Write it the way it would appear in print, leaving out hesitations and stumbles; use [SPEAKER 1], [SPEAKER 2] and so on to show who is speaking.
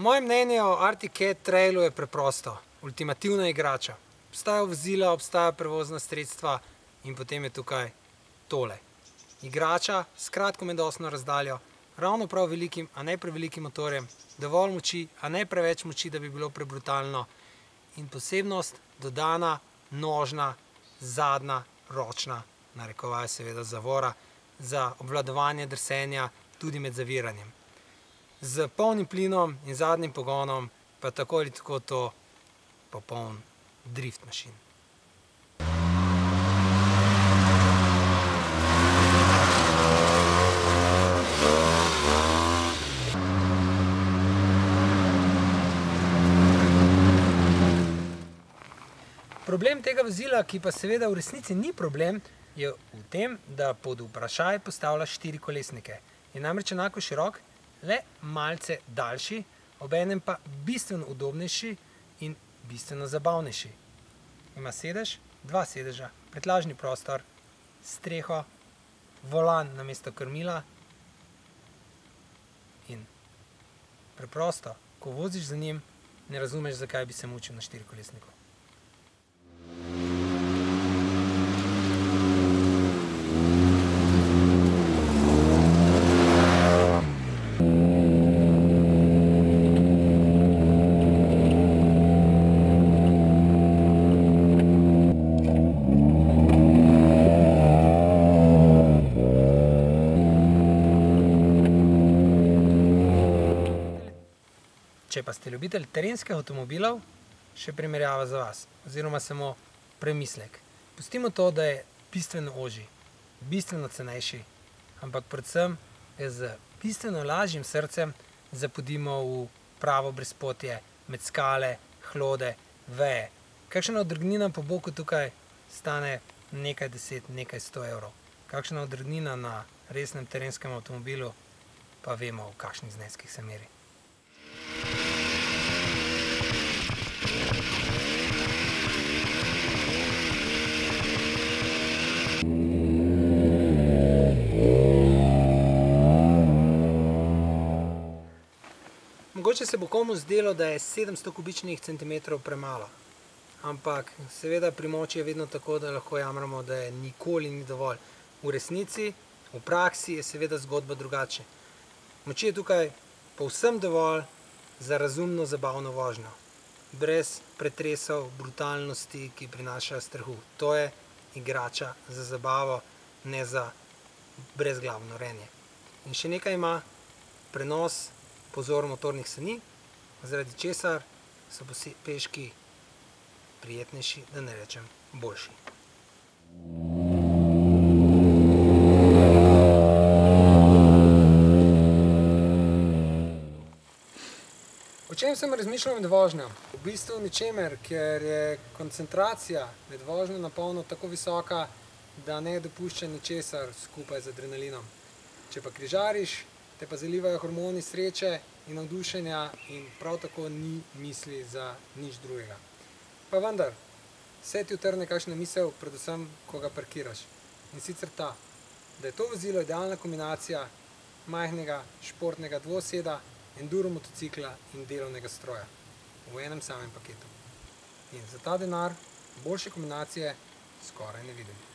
[SPEAKER 1] Moje mnenje o Arctic Cat Trailu je preprosto. Ultimativna igrača. Obstajajo vozila, obstajajo prevozna sredstva in potem je tukaj tole. Igrača s kratko medosno razdaljo, ravno prav velikim, a ne prevelikim motorjem, dovolj moči, a ne preveč moči, da bi bilo prebrutalno, in posebnost dodana nožna, zadnja, ročna, narekovaj seveda zavora, za obvladovanje drsenja tudi med zaviranjem. Z polnim plinom in zadnjim pogonom pa tako ali tako to popoln drift mašin. Problem tega vozila, ki pa seveda v resnici ni problem, je v tem, da pod vprašaj postavlja štirikolesnike. Je namreč enako širok, le malce daljši, obenem pa bistveno udobnejši in bistveno zabavnejši. Ima sedež, dva sedeža, prtljažni prostor, streho, volan namesto krmila in preprosto, ko voziš za njim, ne razumeš, zakaj bi se mučil na štirikolesniku. Če pa ste ljubitelj terenskih avtomobilov, še primerjava za vas, oziroma samo premislek. Pustimo to, da je bistveno ožji, bistveno cenejši, ampak predvsem je z bistveno lažjim srcem zapodimo v pravo brezpotje med skale, hlode, veje. Kakšna odrgnina po boku tukaj stane nekaj 10, nekaj 100 evrov. Kakšna odrgnina na resnem terenskem avtomobilu, pa vemo, v kakšnih zneskih se meri. Mogoče se bo komu zdelo, da je 700 kubičnih centimetrov premalo, ampak seveda pri moči je vedno tako, da lahko jamramo, da je nikoli ni dovolj. V resnici, v praksi je seveda zgodba drugače. Moči je tukaj povsem dovolj za razumno zabavno vožnjo, brez pretresov, brutalnosti, ki prinašajo strahu. To je igrača za zabavo, ne za brezglavno renje. In še nekaj ima, prenos pozor motornih sani, zaradi česar so peški prijetnejši, da ne rečem boljši. O čem sem razmišljal med vožnjo? V bistvu ničemer, ker je koncentracija med vožnjo na polno tako visoka, da ne dopušča ničesar skupaj z adrenalinom. Če pa križariš, te pa zalivajo hormoni sreče in navdušenja in prav tako ni misli za nič drugega. Pa vendar, se ti utrne kakšna misel, predvsem, ko ga parkiraš. In sicer ta, da je to vozilo idealna kombinacija majhnega športnega dvoseda, enduro motocikla in delovnega stroja v enem samem paketu. In za ta denar boljše kombinacije skoraj ne vidim.